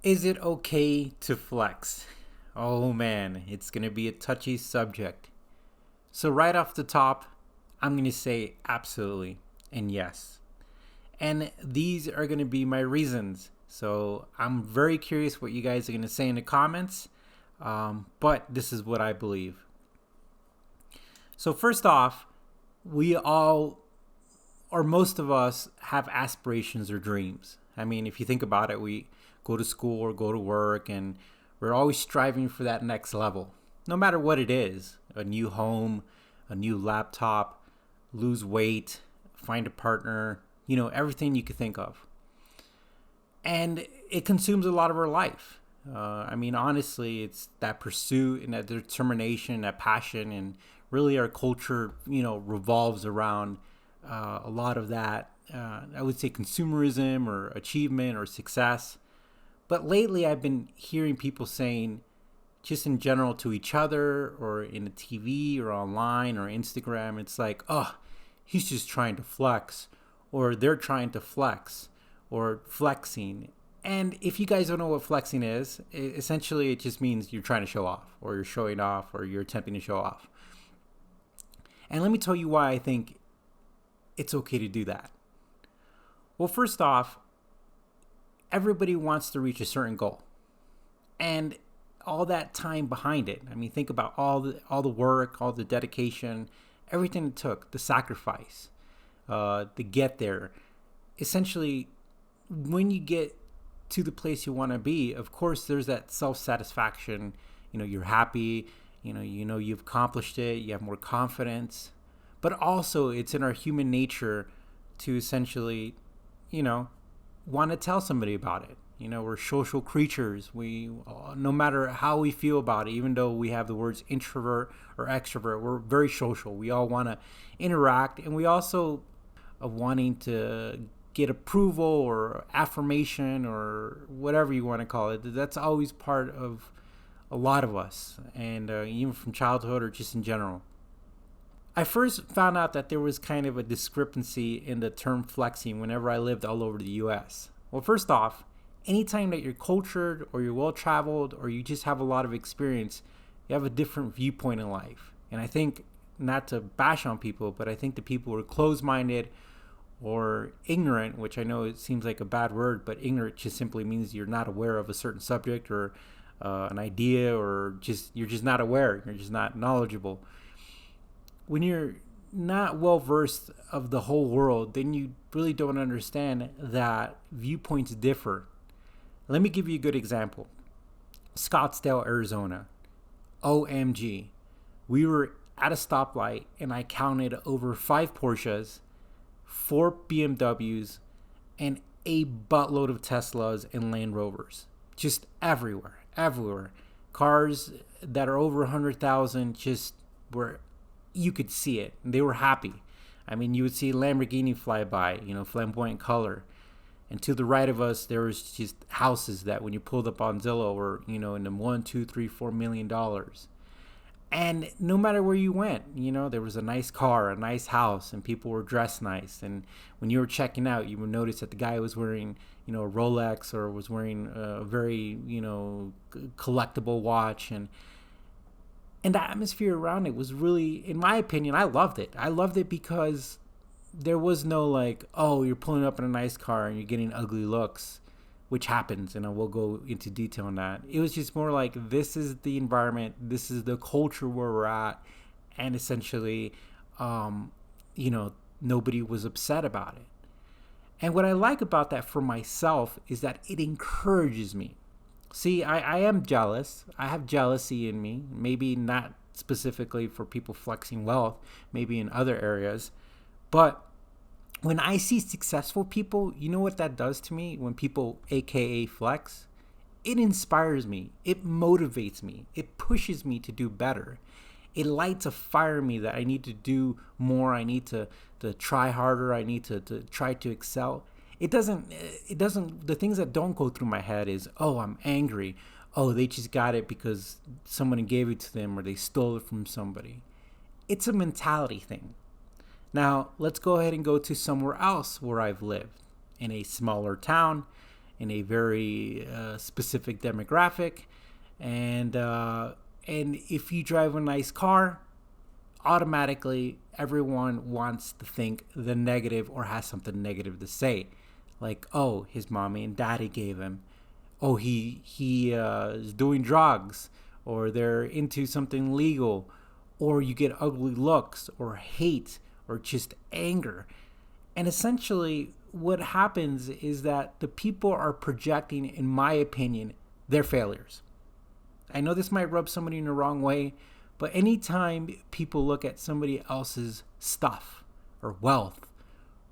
Is it okay to flex? Oh man, it's going to be a touchy subject. So, right off the top, I'm going to say absolutely and yes. And these are going to be my reasons. So, I'm very curious what you guys are going to say in the comments. But this is what I believe. So, first off, we all, or most of us, have aspirations or dreams. I mean, if you think about it, we go to school or go to work, and we're always striving for that next level, no matter what it is: a new home, a new laptop, lose weight, find a partner, everything you could think of. And it consumes a lot of our life. Honestly, it's that pursuit and that determination, that passion, and really our culture, revolves around a lot of that. I would say consumerism or achievement or success. But lately, I've been hearing people saying, just in general to each other or in the TV or online or Instagram, it's like, oh, he's just trying to flex, or they're trying to flex, or flexing. And if you guys don't know what flexing is, essentially it just means you're trying to show off, or you're showing off, or you're attempting to show off. And let me tell you why I think it's okay to do that. Well, first off, everybody wants to reach a certain goal. And all that time behind it. I mean, think about all the work, all the dedication, everything it took, the sacrifice, to get there. Essentially, when you get to the place you want to be, of course, there's that self-satisfaction. You're happy. You've accomplished it. You have more confidence. But also, it's in our human nature to essentially, want to tell somebody about it. We're social creatures. We, no matter how we feel about it, even though we have the words introvert or extrovert, we're very social. We all want to interact, and we also are wanting to get approval or affirmation or whatever you want to call it. That's always part of a lot of us, and even from childhood or just in general. I first found out that there was kind of a discrepancy in the term flexing whenever I lived all over the US. Well, first off, anytime that you're cultured or you're well traveled or you just have a lot of experience, you have a different viewpoint in life. And I think, not to bash on people, but I think the people who are closed minded or ignorant, which I know it seems like a bad word, but ignorant just simply means you're not aware of a certain subject or an idea, or you're just not aware, you're just not knowledgeable. When you're not well versed of the whole world, then you really don't understand that viewpoints differ. Let me give you a good example. Scottsdale, Arizona. OMG. We were at a stoplight and I counted over 5 Porsches, 4 BMWs, and a buttload of Teslas and Land Rovers. Just everywhere, everywhere. Cars that are over 100,000 just were, you could see it. They were happy. I mean, you would see Lamborghini fly by, flamboyant color. And to the right of us, there was just houses that when you pulled up on Zillow were, in the $1, $2, $3, $4 million. And no matter where you went, there was a nice car, a nice house, and people were dressed nice. And when you were checking out, you would notice that the guy was wearing, a Rolex, or was wearing a very, collectible watch. And the atmosphere around it was really, in my opinion, I loved it. I loved it because there was no like, oh, you're pulling up in a nice car and you're getting ugly looks, which happens, and I will go into detail on that. It was just more like, this is the environment, this is the culture where we're at, and essentially, nobody was upset about it. And what I like about that for myself is that it encourages me. See, I am jealous. I have jealousy in me. Maybe not specifically for people flexing wealth, maybe in other areas. But when I see successful people, you know what that does to me? When people, AKA flex, it inspires me. It motivates me. It pushes me to do better. It lights a fire in me that I need to do more. I need to try harder. I need to try to excel. It doesn't, the things that don't go through my head is, oh, I'm angry. Oh, they just got it because someone gave it to them or they stole it from somebody. It's a mentality thing. Now, let's go ahead and go to somewhere else where I've lived, in a smaller town, in a very specific demographic, and if you drive a nice car, automatically everyone wants to think the negative or has something negative to say, like, oh, his mommy and daddy gave him, oh, he is doing drugs, or they're into something legal, or you get ugly looks or hate or just anger. And essentially what happens is that the people are projecting, in my opinion, their failures. I know this might rub somebody in the wrong way, but anytime people look at somebody else's stuff or wealth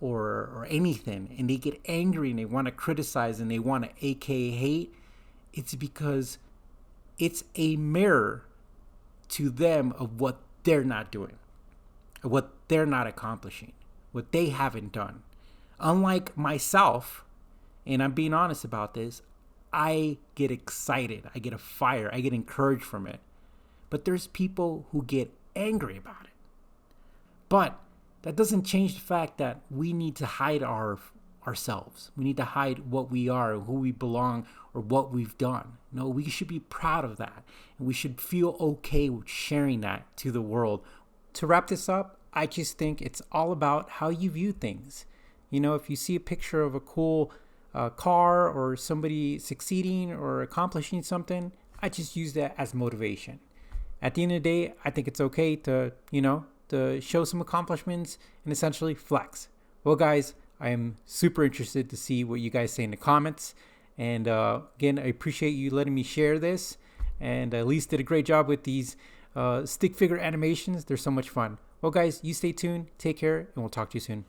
or anything, and they get angry and they want to criticize and they want to aka hate, it's because it's a mirror to them of what they're not doing, what they're not accomplishing, what they haven't done. Unlike myself, and I'm being honest about this, I get excited, I get a fire, I get encouraged from it. But there's people who get angry about it. But that doesn't change the fact that we need to hide ourselves. We need to hide what we are, who we belong, or what we've done. No, we should be proud of that. And we should feel okay with sharing that to the world. To wrap this up, I just think it's all about how you view things. You know, if you see a picture of a cool car or somebody succeeding or accomplishing something, I just use that as motivation. At the end of the day, I think it's okay to, to show some accomplishments and essentially flex. Well, guys, I am super interested to see what you guys say in the comments. And again, I appreciate you letting me share this. And Elise did a great job with these stick figure animations. They're so much fun. Well, guys, you stay tuned. Take care, and we'll talk to you soon.